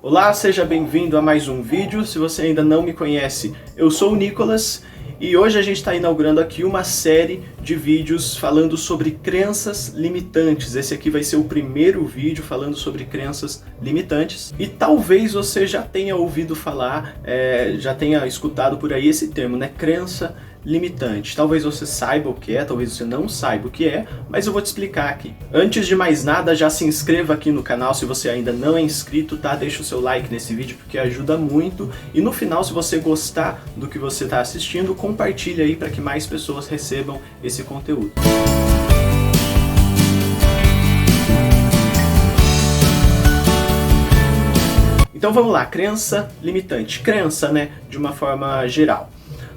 Olá, seja bem-vindo a mais um vídeo. Se você ainda não me conhece, eu sou o Nicolas e hoje a gente está inaugurando aqui uma série de vídeos falando sobre crenças limitantes. Esse aqui vai ser o primeiro vídeo falando sobre crenças limitantes e talvez você já tenha ouvido falar, já tenha escutado por aí esse termo, né? Crença limitante. Talvez você saiba o que é, talvez você não saiba o que é, mas eu vou te explicar aqui. Antes de mais nada, já se inscreva aqui no canal se você ainda não é inscrito, tá? Deixa o seu like nesse vídeo porque ajuda muito. E no final, se você gostar do que você está assistindo, compartilha aí para que mais pessoas recebam esse conteúdo. Então vamos lá, crença limitante. Crença, né, de uma forma geral.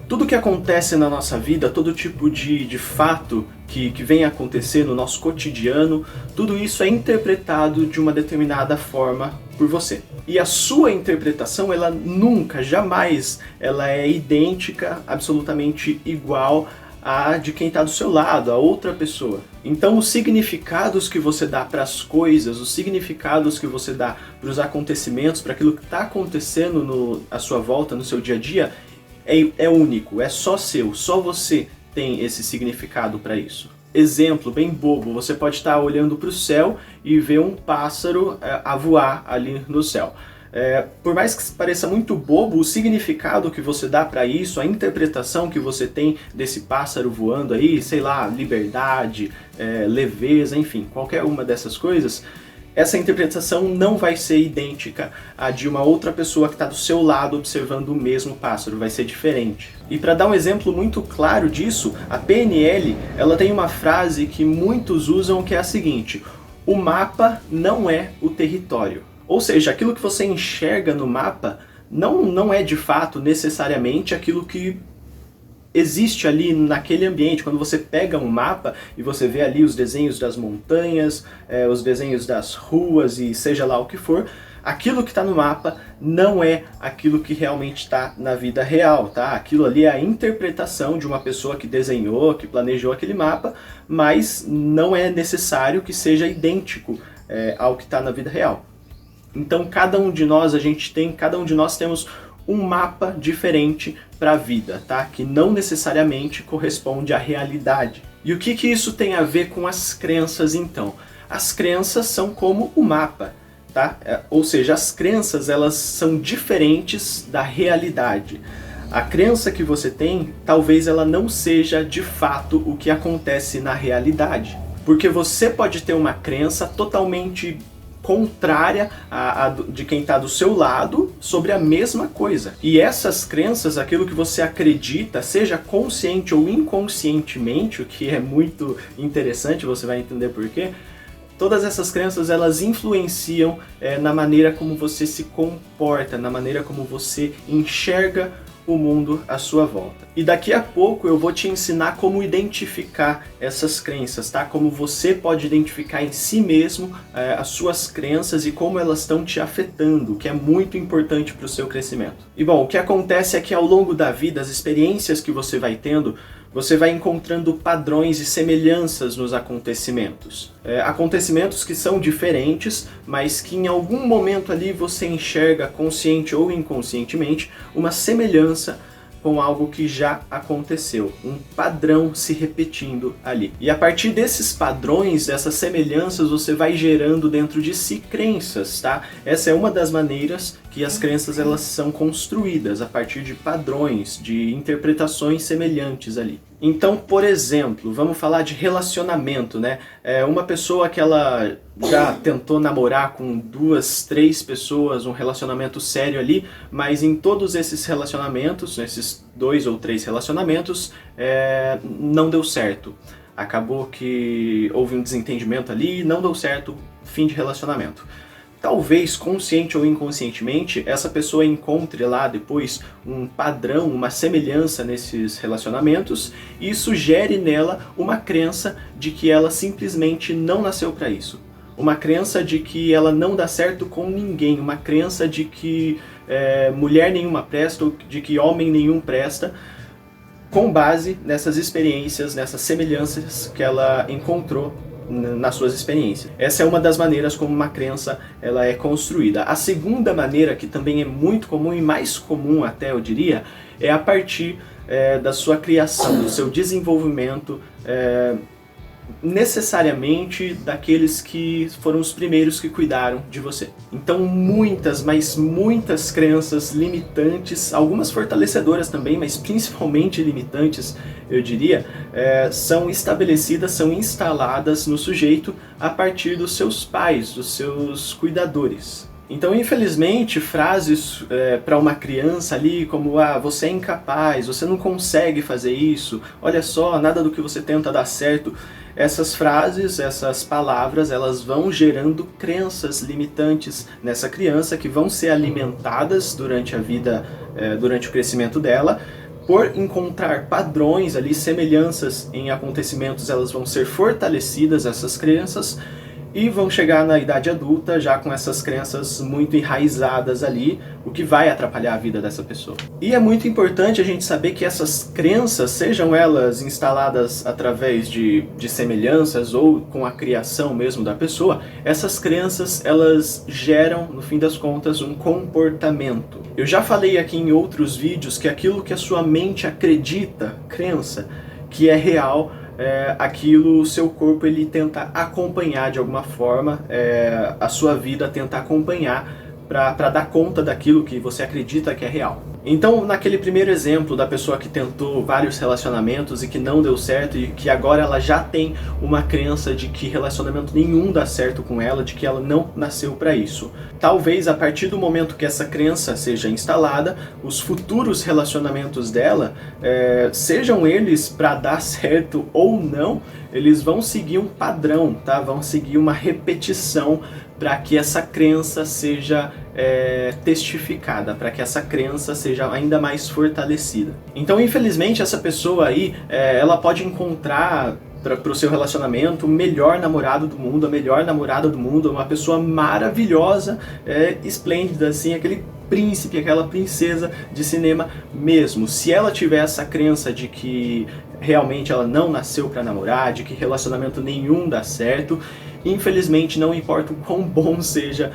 Tudo que acontece na nossa vida, todo tipo de fato que vem acontecer no nosso cotidiano, tudo isso é interpretado de uma determinada forma por você. E a sua interpretação, ela nunca, jamais, ela é idêntica, absolutamente igual à de quem está do seu lado, a outra pessoa. Então os significados que você dá para as coisas, os significados que você dá para os acontecimentos, para aquilo que está acontecendo à sua volta, no seu dia a dia, é único, é só seu, só você tem esse significado para isso. Exemplo bem bobo, você pode estar olhando para o céu e ver um pássaro a voar ali no céu. Por mais que pareça muito bobo, o significado que você dá para isso, a interpretação que você tem desse pássaro voando aí, sei lá, liberdade, leveza, enfim, qualquer uma dessas coisas, essa interpretação não vai ser idêntica à de uma outra pessoa que está do seu lado observando o mesmo pássaro, vai ser diferente. E para dar um exemplo muito claro disso, a PNL ela tem uma frase que muitos usam que é a seguinte: o mapa não é o território. Ou seja, aquilo que você enxerga no mapa não é de fato necessariamente aquilo que existe ali naquele ambiente. Quando você pega um mapa e você vê ali os desenhos das montanhas, os desenhos das ruas e seja lá o que for, aquilo que está no mapa não é aquilo que realmente está na vida real, tá? Aquilo ali é a interpretação de uma pessoa que desenhou, que planejou aquele mapa, mas não é necessário que seja idêntico ao que está na vida real. Então cada um de nós temos um mapa diferente para a vida, tá? Que não necessariamente corresponde à realidade. E o que isso tem a ver com as crenças então? As crenças são como o mapa, tá? Ou seja, as crenças elas são diferentes da realidade. A crença que você tem, talvez ela não seja de fato o que acontece na realidade. Porque você pode ter uma crença totalmente contrária de quem está do seu lado sobre a mesma coisa. E essas crenças, aquilo que você acredita, seja consciente ou inconscientemente, o que é muito interessante, você vai entender por quê, todas essas crenças elas influenciam na maneira como você se comporta, na maneira como você enxerga o mundo à sua volta. E daqui a pouco eu vou te ensinar como identificar essas crenças, tá? Como você pode identificar em si mesmo as suas crenças e como elas estão te afetando, que é muito importante para o seu crescimento. E bom, o que acontece é que ao longo da vida, as experiências que você vai tendo, você vai encontrando padrões e semelhanças nos acontecimentos. Acontecimentos que são diferentes, mas que em algum momento ali você enxerga, consciente ou inconscientemente, uma semelhança com algo que já aconteceu, um padrão se repetindo ali. E a partir desses padrões, dessas semelhanças, você vai gerando dentro de si crenças, tá? Essa é uma das maneiras que as crenças elas são construídas, a partir de padrões, de interpretações semelhantes ali. Então, por exemplo, vamos falar de relacionamento, né? Uma pessoa que ela já tentou namorar com 2, 3 pessoas, um relacionamento sério ali, mas em todos esses relacionamentos, nesses 2 ou 3 relacionamentos, não deu certo. Acabou que houve um desentendimento ali, não deu certo, fim de relacionamento. Talvez, consciente ou inconscientemente, essa pessoa encontre lá depois um padrão, uma semelhança nesses relacionamentos e isso gere nela uma crença de que ela simplesmente não nasceu para isso. Uma crença de que ela não dá certo com ninguém, uma crença de que mulher nenhuma presta ou de que homem nenhum presta, com base nessas experiências, nessas semelhanças que ela encontrou nas suas experiências. Essa é uma das maneiras como uma crença ela é construída. A segunda maneira, que também é muito comum e mais comum até, eu diria, é a partir da sua criação, do seu desenvolvimento, necessariamente daqueles que foram os primeiros que cuidaram de você. Então muitas, mas muitas crenças limitantes, algumas fortalecedoras também, mas principalmente limitantes, eu diria, são estabelecidas, são instaladas no sujeito a partir dos seus pais, dos seus cuidadores. Então, infelizmente, frases para uma criança ali como você é incapaz, você não consegue fazer isso, olha só, nada do que você tenta dá certo. Essas frases, essas palavras, elas vão gerando crenças limitantes nessa criança que vão ser alimentadas durante a vida, durante o crescimento dela. Por encontrar padrões ali, semelhanças em acontecimentos, elas vão ser fortalecidas, essas crenças, e vão chegar na idade adulta já com essas crenças muito enraizadas ali, o que vai atrapalhar a vida dessa pessoa. E é muito importante a gente saber que essas crenças, sejam elas instaladas através de semelhanças ou com a criação mesmo da pessoa, essas crenças elas geram, no fim das contas, um comportamento. Eu já falei aqui em outros vídeos que aquilo que a sua mente acredita, crença, que é real, aquilo o seu corpo ele tenta acompanhar de alguma forma, a sua vida tenta acompanhar para dar conta daquilo que você acredita que é real. Então, naquele primeiro exemplo da pessoa que tentou vários relacionamentos e que não deu certo e que agora ela já tem uma crença de que relacionamento nenhum dá certo com ela, de que ela não nasceu para isso. Talvez a partir do momento que essa crença seja instalada, os futuros relacionamentos dela, sejam eles para dar certo ou não, eles vão seguir um padrão, tá? Vão seguir uma repetição para que essa crença seja testificada, para que essa crença seja ainda mais fortalecida. Então, infelizmente, essa pessoa aí, ela pode encontrar para o seu relacionamento o melhor namorado do mundo, a melhor namorada do mundo, uma pessoa maravilhosa, esplêndida, assim, aquele príncipe, aquela princesa de cinema mesmo. Se ela tiver essa crença de que realmente ela não nasceu para namorar, de que relacionamento nenhum dá certo, infelizmente, não importa o quão bom seja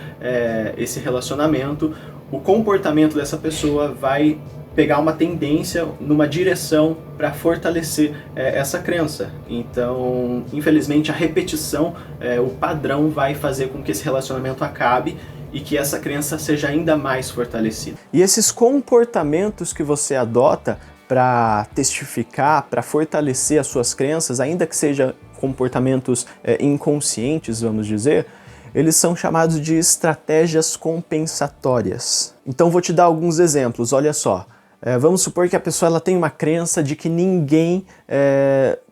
esse relacionamento, o comportamento dessa pessoa vai pegar uma tendência numa direção para fortalecer essa crença. Então, infelizmente, a repetição, o padrão vai fazer com que esse relacionamento acabe e que essa crença seja ainda mais fortalecida. E esses comportamentos que você adota para testificar, para fortalecer as suas crenças, ainda que sejam comportamentos inconscientes, vamos dizer, eles são chamados de estratégias compensatórias. Então vou te dar alguns exemplos, olha só. Vamos supor que a pessoa ela tem uma crença de que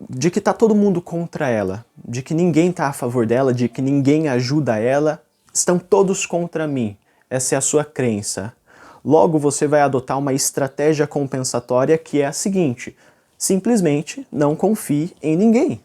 de que está todo mundo contra ela, de que ninguém está a favor dela, de que ninguém ajuda ela, estão todos contra mim. Essa é a sua crença. Logo você vai adotar uma estratégia compensatória que é a seguinte: simplesmente não confie em ninguém.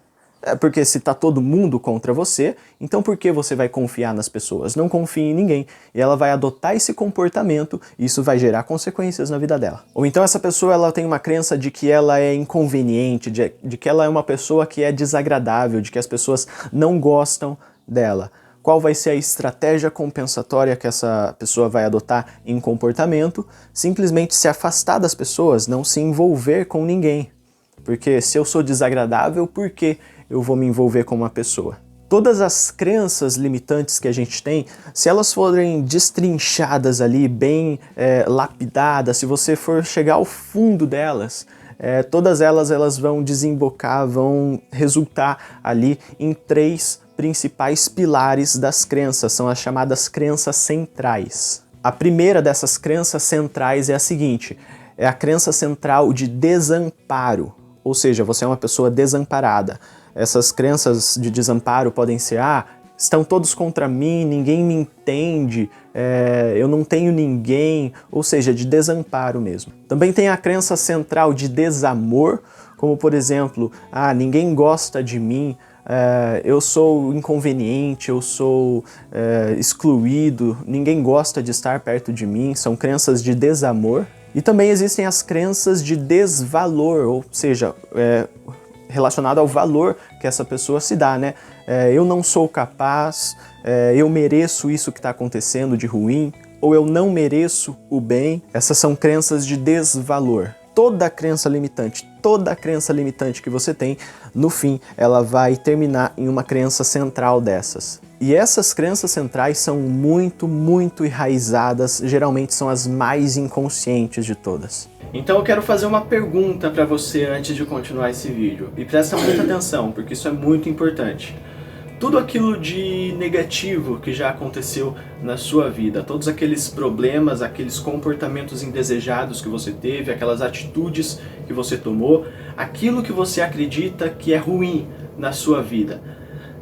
Porque se está todo mundo contra você, então por que você vai confiar nas pessoas? Não confie em ninguém. E ela vai adotar esse comportamento e isso vai gerar consequências na vida dela. Ou então essa pessoa ela tem uma crença de que ela é inconveniente, de que ela é uma pessoa que é desagradável, de que as pessoas não gostam dela. Qual vai ser a estratégia compensatória que essa pessoa vai adotar em comportamento? Simplesmente se afastar das pessoas, não se envolver com ninguém. Porque se eu sou desagradável, por que eu vou me envolver com uma pessoa? Todas as crenças limitantes que a gente tem, se elas forem destrinchadas ali, bem lapidadas, se você for chegar ao fundo delas, todas elas vão desembocar, vão resultar ali em 3 principais pilares das crenças, são as chamadas crenças centrais. A primeira dessas crenças centrais é a seguinte: é a crença central de desamparo, ou seja, você é uma pessoa desamparada. Essas crenças de desamparo podem ser: estão todos contra mim, ninguém me entende, eu não tenho ninguém, ou seja, de desamparo mesmo. Também tem a crença central de desamor, como por exemplo, ninguém gosta de mim, eu sou inconveniente, eu sou excluído, ninguém gosta de estar perto de mim, são crenças de desamor. E também existem as crenças de desvalor, ou seja, relacionado ao valor que essa pessoa se dá, né? Eu não sou capaz, eu mereço isso que está acontecendo de ruim, ou eu não mereço o bem. Essas são crenças de desvalor. Toda crença limitante que você tem, no fim, ela vai terminar em uma crença central dessas. E essas crenças centrais são muito, muito enraizadas, geralmente são as mais inconscientes de todas. Então eu quero fazer uma pergunta para você antes de continuar esse vídeo. E presta muita atenção, porque isso é muito importante. Tudo aquilo de negativo que já aconteceu na sua vida, todos aqueles problemas, aqueles comportamentos indesejados que você teve, aquelas atitudes que você tomou, aquilo que você acredita que é ruim na sua vida,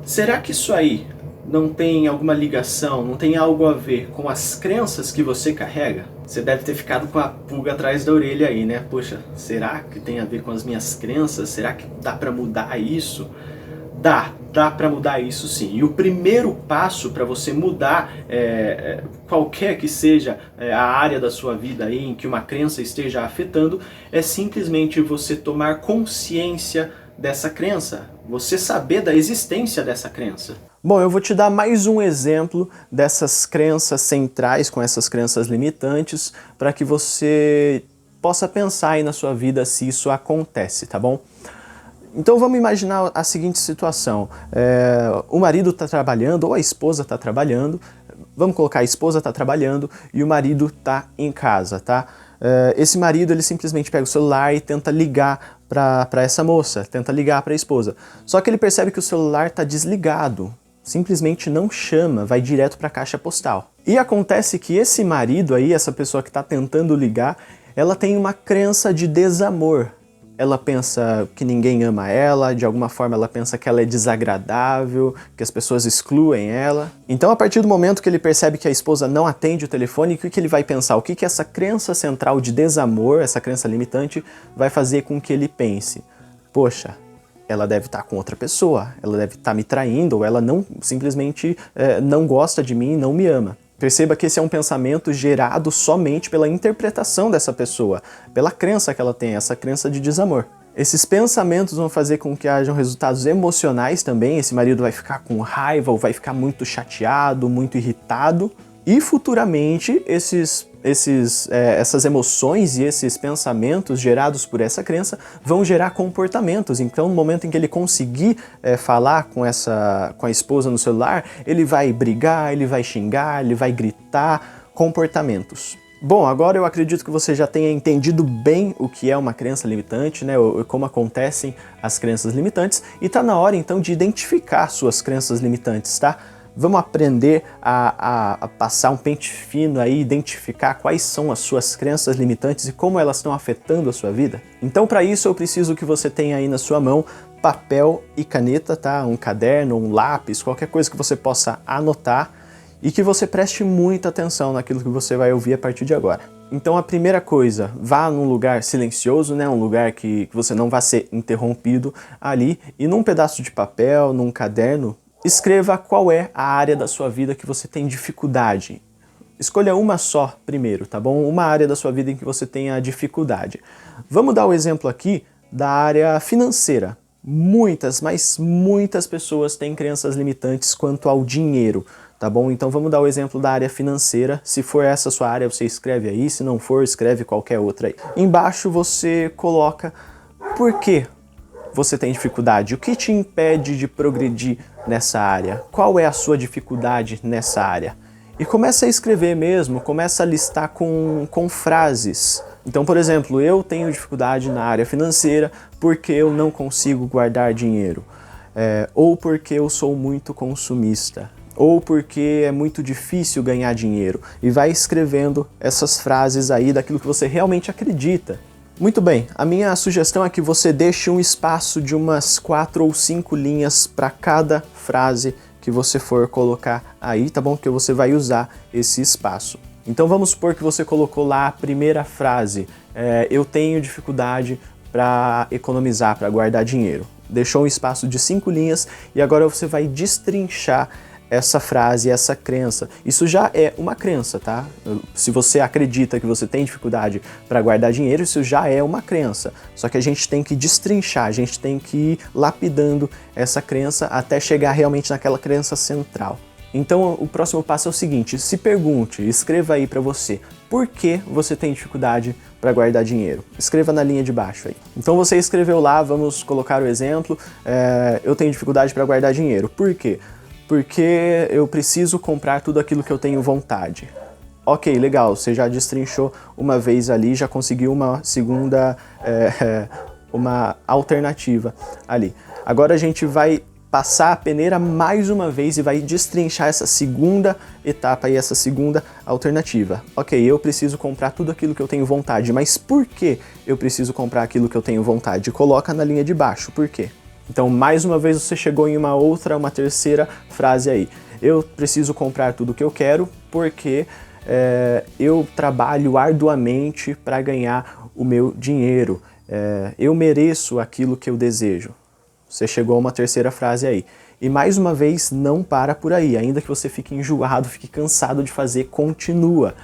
será que isso aí não tem alguma ligação, não tem algo a ver com as crenças que você carrega? Você deve ter ficado com a pulga atrás da orelha aí, né? Poxa, será que tem a ver com as minhas crenças? Será que dá pra mudar isso? Dá pra mudar isso sim. E o primeiro passo para você mudar qualquer que seja a área da sua vida aí em que uma crença esteja afetando, é simplesmente você tomar consciência dessa crença, você saber da existência dessa crença. Bom, eu vou te dar mais um exemplo dessas crenças centrais, com essas crenças limitantes, para que você possa pensar aí na sua vida se isso acontece, tá bom? Então vamos imaginar a seguinte situação, o marido está trabalhando, ou a esposa está trabalhando, vamos colocar a esposa está trabalhando e o marido está em casa, tá? Esse marido ele simplesmente pega o celular e tenta ligar para essa moça, tenta ligar para a esposa. Só que ele percebe que o celular está desligado, simplesmente não chama, vai direto para a caixa postal. E acontece que esse marido aí, essa pessoa que está tentando ligar, ela tem uma crença de desamor. Ela pensa que ninguém ama ela, de alguma forma ela pensa que ela é desagradável, que as pessoas excluem ela. Então a partir do momento que ele percebe que a esposa não atende o telefone, o que ele vai pensar? O que essa crença central de desamor, essa crença limitante, vai fazer com que ele pense? Poxa, ela deve estar com outra pessoa, ela deve estar me traindo, ou ela não simplesmente não gosta de mim e não me ama. Perceba que esse é um pensamento gerado somente pela interpretação dessa pessoa, pela crença que ela tem, essa crença de desamor. Esses pensamentos vão fazer com que hajam resultados emocionais também, esse marido vai ficar com raiva ou vai ficar muito chateado, muito irritado, e futuramente essas emoções e esses pensamentos gerados por essa crença vão gerar comportamentos. Então, no momento em que ele conseguir falar com a esposa no celular, ele vai brigar, ele vai xingar, ele vai gritar, comportamentos. Bom, agora eu acredito que você já tenha entendido bem o que é uma crença limitante, né, como acontecem as crenças limitantes, e tá na hora então de identificar suas crenças limitantes, tá? Vamos aprender a passar um pente fino aí, identificar quais são as suas crenças limitantes e como elas estão afetando a sua vida? Então, para isso, eu preciso que você tenha aí na sua mão papel e caneta, tá? Um caderno, um lápis, qualquer coisa que você possa anotar e que você preste muita atenção naquilo que você vai ouvir a partir de agora. Então, a primeira coisa, vá num lugar silencioso, né? Um lugar que você não vai ser interrompido ali, e num pedaço de papel, num caderno, escreva qual é a área da sua vida que você tem dificuldade. Escolha uma só primeiro, tá bom? Uma área da sua vida em que você tenha dificuldade. Vamos dar o exemplo aqui da área financeira. Muitas, mas muitas pessoas têm crenças limitantes quanto ao dinheiro, tá bom? Então vamos dar o exemplo da área financeira. Se for essa a sua área, você escreve aí. Se não for, escreve qualquer outra aí. Embaixo você coloca por quê você tem dificuldade, o que te impede de progredir nessa área, qual é a sua dificuldade nessa área. E começa a escrever mesmo, começa a listar com frases. Então, por exemplo, eu tenho dificuldade na área financeira porque eu não consigo guardar dinheiro, ou porque eu sou muito consumista, ou porque é muito difícil ganhar dinheiro. E vai escrevendo essas frases aí daquilo que você realmente acredita. Muito bem, a minha sugestão é que você deixe um espaço de umas 4 ou 5 linhas para cada frase que você for colocar aí, tá bom? Porque você vai usar esse espaço. Então vamos supor que você colocou lá a primeira frase, eu tenho dificuldade para economizar, para guardar dinheiro. Deixou um espaço de 5 linhas e agora você vai destrinchar essa frase, essa crença. Isso já é uma crença, tá? Se você acredita que você tem dificuldade para guardar dinheiro, isso já é uma crença. Só que a gente tem que destrinchar, a gente tem que ir lapidando essa crença até chegar realmente naquela crença central. Então o próximo passo é o seguinte, se pergunte, escreva aí para você, por que você tem dificuldade para guardar dinheiro? Escreva na linha de baixo aí. Então você escreveu lá, vamos colocar o exemplo, eu tenho dificuldade para guardar dinheiro. Por quê? Porque eu preciso comprar tudo aquilo que eu tenho vontade. Ok, legal, você já destrinchou uma vez ali, já conseguiu uma segunda, uma alternativa ali. Agora a gente vai passar a peneira mais uma vez e vai destrinchar essa segunda etapa e essa segunda alternativa. Ok, eu preciso comprar tudo aquilo que eu tenho vontade, mas por que eu preciso comprar aquilo que eu tenho vontade? Coloca na linha de baixo, por quê? Então, mais uma vez você chegou em uma terceira frase aí. Eu preciso comprar tudo que eu quero porque eu trabalho arduamente para ganhar o meu dinheiro. Eu mereço aquilo que eu desejo. Você chegou a uma terceira frase aí. E mais uma vez, não para por aí. Ainda que você fique enjoado, fique cansado de fazer, continua.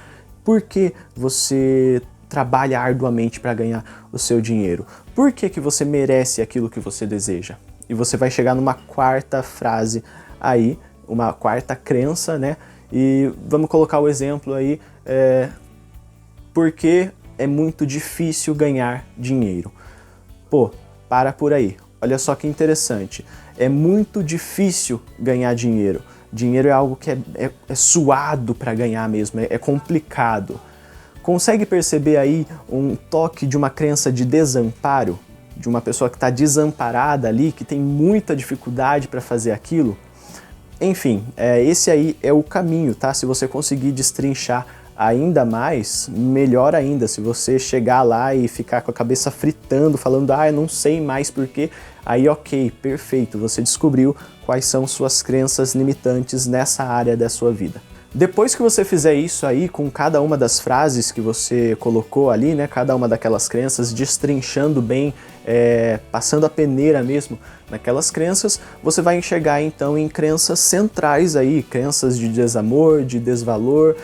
Por que você trabalha arduamente para ganhar o seu dinheiro? Por que que você merece aquilo que você deseja? E você vai chegar numa quarta frase aí, uma quarta crença, né? E vamos colocar o exemplo aí, porque é muito difícil ganhar dinheiro. Pô, para por aí. Olha só que interessante. É muito difícil ganhar dinheiro. Dinheiro é algo que é suado para ganhar mesmo, é complicado. Consegue perceber aí um toque de uma crença de desamparo? De uma pessoa que está desamparada ali, que tem muita dificuldade para fazer aquilo? Enfim, esse aí é o caminho, tá? Se você conseguir destrinchar ainda mais, melhor ainda. Se você chegar lá e ficar com a cabeça fritando, falando, eu não sei mais porquê, aí ok, perfeito, você descobriu quais são suas crenças limitantes nessa área da sua vida. Depois que você fizer isso aí com cada uma das frases que você colocou ali, né, cada uma daquelas crenças, destrinchando bem, passando a peneira mesmo naquelas crenças, você vai enxergar então em crenças centrais aí, crenças de desamor, de desvalor,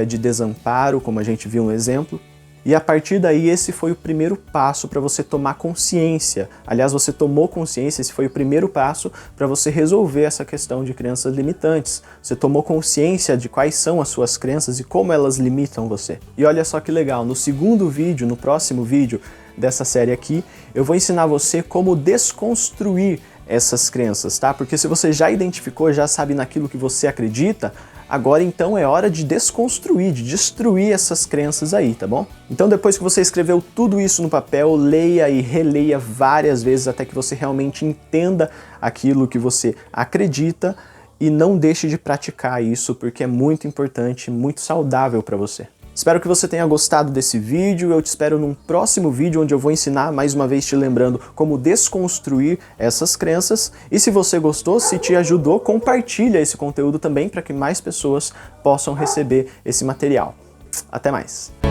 de desamparo, como a gente viu um exemplo. E a partir daí, esse foi o primeiro passo para você tomar consciência. Aliás, você tomou consciência, esse foi o primeiro passo para você resolver essa questão de crenças limitantes. Você tomou consciência de quais são as suas crenças e como elas limitam você. E olha só que legal, no segundo vídeo, no próximo vídeo dessa série aqui, eu vou ensinar você como desconstruir essas crenças, tá? Porque se você já identificou, já sabe naquilo que você acredita, agora então é hora de desconstruir, de destruir essas crenças aí, tá bom? Então depois que você escreveu tudo isso no papel, leia e releia várias vezes até que você realmente entenda aquilo que você acredita e não deixe de praticar isso porque é muito importante, muito saudável para você. Espero que você tenha gostado desse vídeo, eu te espero num próximo vídeo onde eu vou ensinar, mais uma vez te lembrando, como desconstruir essas crenças. E se você gostou, se te ajudou, compartilha esse conteúdo também para que mais pessoas possam receber esse material. Até mais!